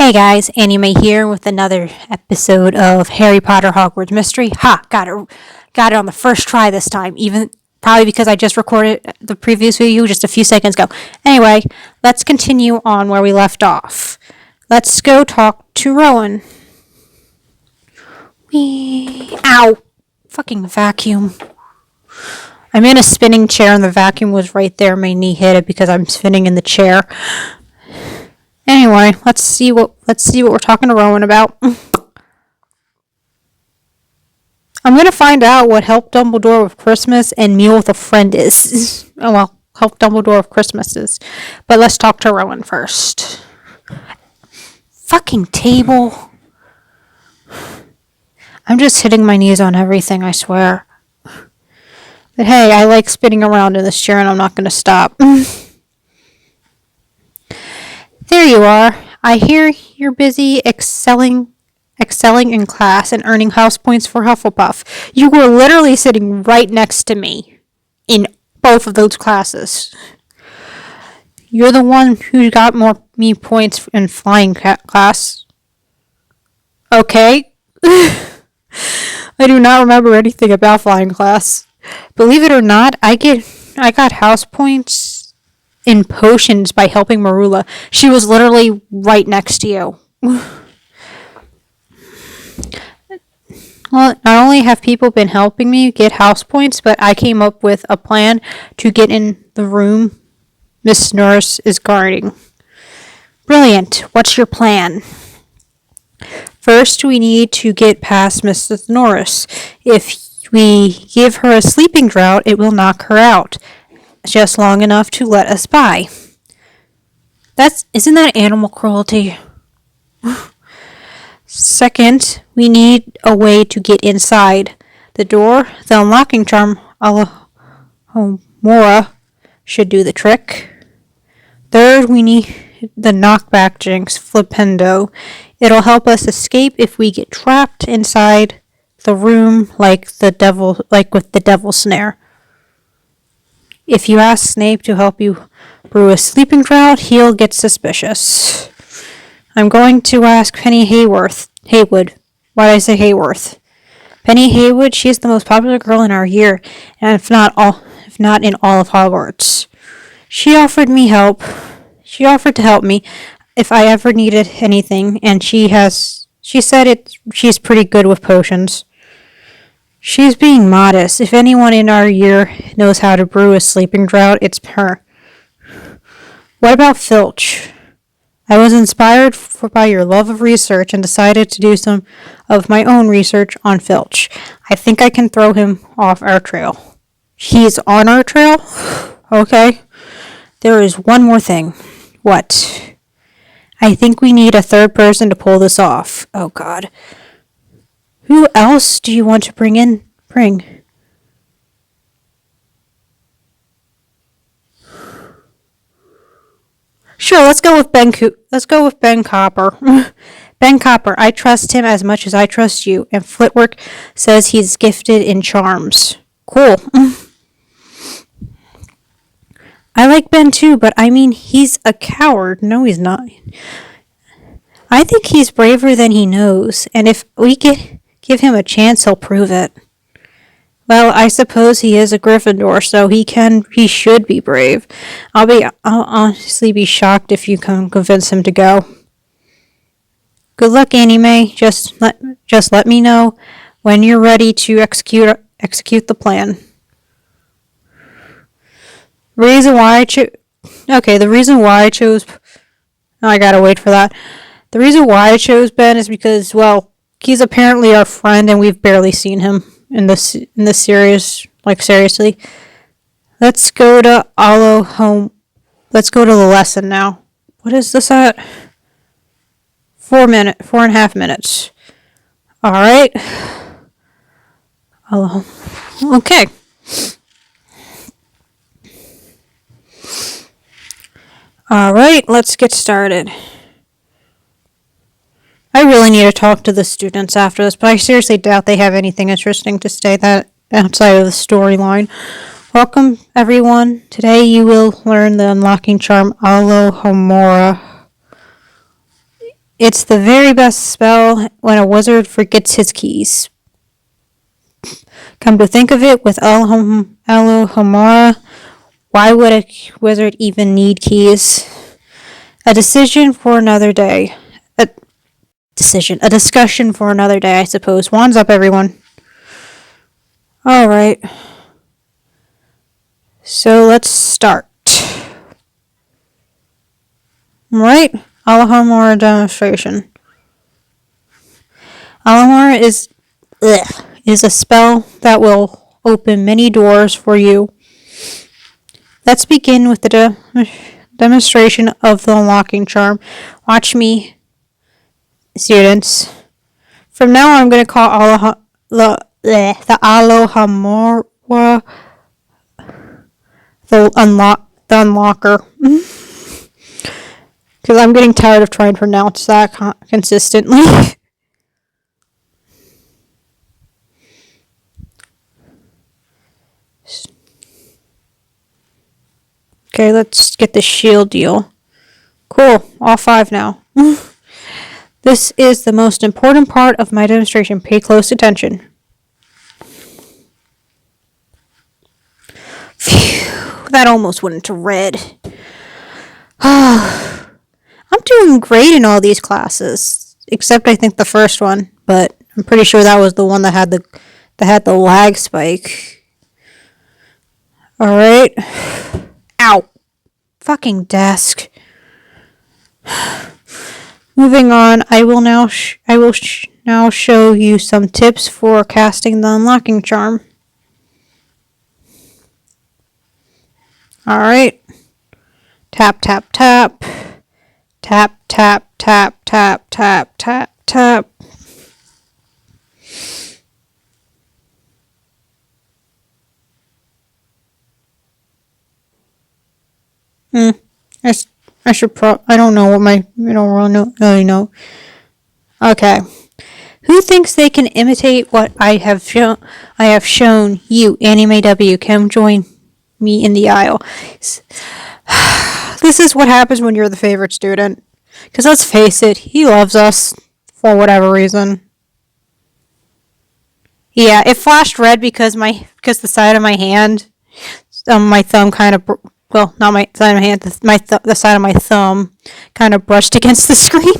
Hey guys, Anime here with another episode of Harry Potter Hogwarts Mystery. Ha! Got it on the first try this time, even probably because I just recorded the previous video just a few seconds ago. Anyway, let's continue on where we left off. Let's go talk to Rowan. Ow! Fucking vacuum. I'm in a spinning chair and the vacuum was right there. My knee hit it because I'm spinning in the chair. Anyway, let's see what we're talking to Rowan about. I'm gonna find out what Help Dumbledore with Christmas and Meal with a Friend is. Oh well, Help Dumbledore with Christmas is. But let's talk to Rowan first. Fucking table. I'm just hitting my knees on everything, I swear. But hey, I like spinning around in this chair and I'm not gonna stop. There you are. I hear you're busy excelling in class and earning house points for Hufflepuff. You were literally sitting right next to me in both of those classes. You're the one who got me points in flying class. Okay. I do not remember anything about flying class. Believe it or not, I got house points in potions by helping Marula. She was literally right next to you. Well, not only have people been helping me get house points, but I came up with a plan to get in the room Miss Norris is guarding. Brilliant. What's your plan? First, we need to get past Mrs. Norris. If we give her a sleeping draught, it will knock her out. Just long enough to let us by. Isn't that animal cruelty? Second, we need a way to get inside. The door, the unlocking charm, Mora should do the trick. Third, we need the knockback jinx, Flipendo. It'll help us escape if we get trapped inside the room like with the devil snare. If you ask Snape to help you brew a sleeping draught, he'll get suspicious. I'm going to ask Penny Haywood. Why did I say Hayworth? Penny Haywood, she's the most popular girl in our year, and if not in all of Hogwarts. She offered to help me if I ever needed anything, and she said she's pretty good with potions. She's being modest. If anyone in our year knows how to brew a sleeping draught, it's her. What about Filch? I was inspired by your love of research and decided to do some of my own research on Filch. I think I can throw him off our trail. He's on our trail? Okay. There is one more thing. What? I think we need a third person to pull this off. Oh God. Who else do you want to bring? Sure, let's go with Ben Copper. Ben Copper, I trust him as much as I trust you, and Flitwick says he's gifted in charms. Cool. I like Ben too, but I mean, he's a coward. No, he's not. I think he's braver than he knows, and if we give him a chance, he'll prove it. Well, I suppose he is a Gryffindor, so he should be brave. I'll honestly be shocked if you can convince him to go. Good luck, Annie Mae. Just let me know when you're ready to execute the plan. The reason why I chose I gotta wait for that. The reason why I chose Ben is because, well, he's apparently our friend and we've barely seen him in the series, like seriously. Let's go to Let's go to the lesson now. What is this at? 4.5 minutes. Alright. Okay. Alright, let's get started. I really need to talk to the students after this, but I seriously doubt they have anything interesting to say that outside of the storyline. Welcome, everyone. Today you will learn the unlocking charm Alohomora. It's the very best spell when a wizard forgets his keys. Come to think of it, with Alohomora, why would a wizard even need keys? A decision for another day. A discussion for another day, I suppose. Wands up, everyone. Alright. So let's start. Right? Alohomora demonstration. Alohomora is a spell that will open many doors for you. Let's begin with the demonstration of the unlocking charm. Watch me, students. From now on, I'm going to call the Alohomora the unlocker. Because I'm getting tired of trying to pronounce that consistently. Okay, let's get the shield deal. Cool, all 5 now. This is the most important part of my demonstration. Pay close attention. Phew, that almost went into red. I'm doing great in all these classes, except I think the first one, but I'm pretty sure that was the one that had the lag spike. All right. Ow. Fucking desk. Moving on, I will now show you some tips for casting the unlocking charm. All right. Tap, tap, tap. Tap, tap, tap, tap, tap, tap, tap. I should I don't know what I don't really know. Okay. Who thinks they can imitate what I have shown you? Anime W. Come join me in the aisle. This is what happens when you're the favorite student. Because let's face it, he loves us for whatever reason. Yeah, it flashed red because the side of my hand, my thumb kind of, well, not my side of my hand, the side of my thumb kind of brushed against the screen.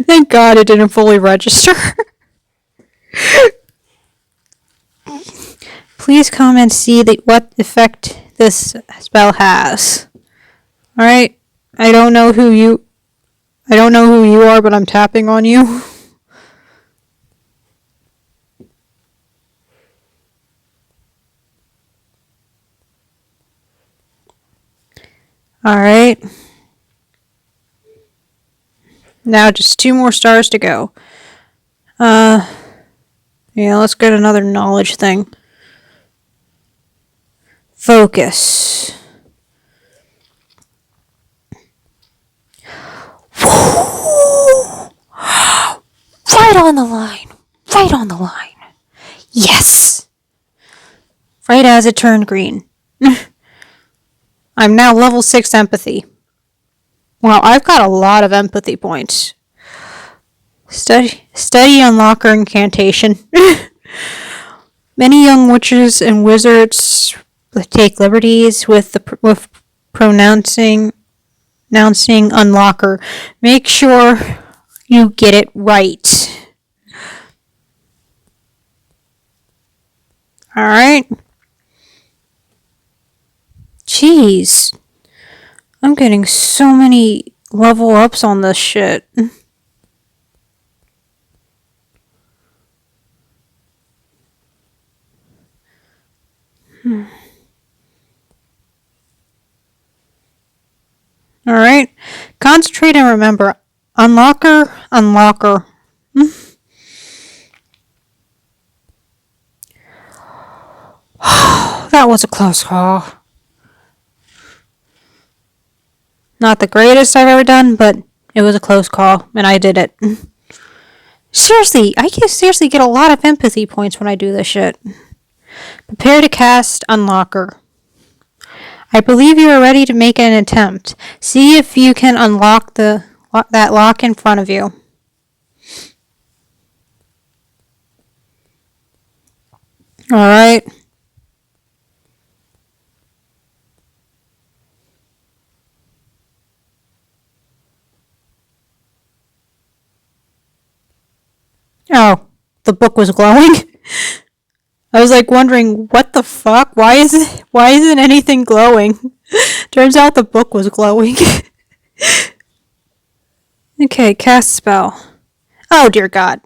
Thank God it didn't fully register. Please come and see what effect this spell has. Alright, I don't know who you are, but I'm tapping on you. Alright. Now just 2 more stars to go. Yeah, let's get another knowledge thing. Focus. Right on the line. Right on the line. Yes. Right as it turned green. I'm now level 6 empathy. Wow, I've got a lot of empathy points. Study unlocker incantation. Many young witches and wizards take liberties with pronouncing unlocker. Make sure you get it right. Alright. Jeez. I'm getting so many level ups on this shit. Alright. Concentrate and remember. Unlocker. That was a close call. Not the greatest I've ever done, but it was a close call, and I did it. Seriously, I can seriously get a lot of empathy points when I do this shit. Prepare to cast Unlocker. I believe you are ready to make an attempt. See if you can unlock that lock in front of you. All right. Oh, the book was glowing. I was like wondering what the fuck? Why isn't anything glowing? Turns out the book was glowing. Okay, cast spell. Oh dear God.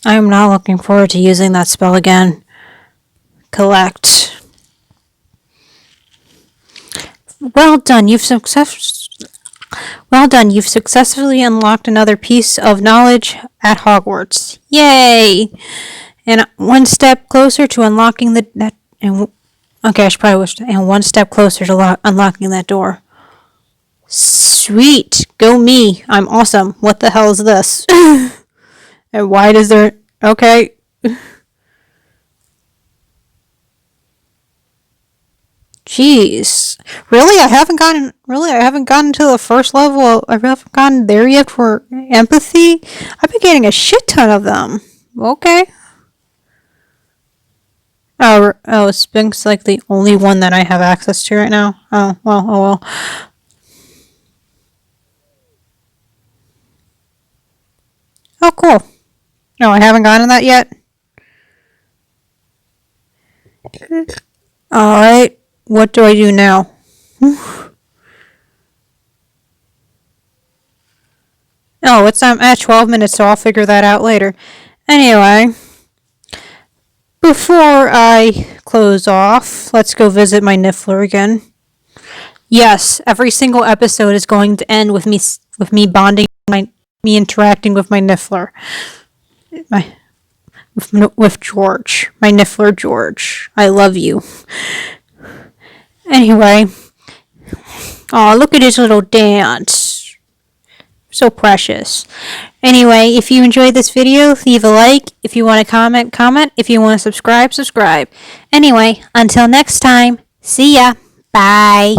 I am not looking forward to using that spell again. Collect. Well done. You've successfully unlocked another piece of knowledge at Hogwarts. Yay! And one step closer to unlocking that. Okay, I should probably wish. And one step closer to unlocking that door. Sweet, go me! I'm awesome. What the hell is this? And why does there? Okay. Jeez, really? I haven't gotten to the first level. I haven't gotten there yet for empathy. I've been getting a shit ton of them. Okay. Oh, Spink's like the only one that I have access to right now. Oh well. Oh, cool. No, I haven't gotten that yet. Alright, what do I do now? Oh, I'm at 12 minutes, so I'll figure that out later. Anyway, before I close off, let's go visit my Niffler again. Yes, every single episode is going to end with me bonding, me interacting with my Niffler. With George, my Niffler George. I love you. Anyway, oh, look at his little dance. So precious. Anyway, if you enjoyed this video, leave a like. If you want to comment. If you want to subscribe. Anyway, until next time, see ya. Bye.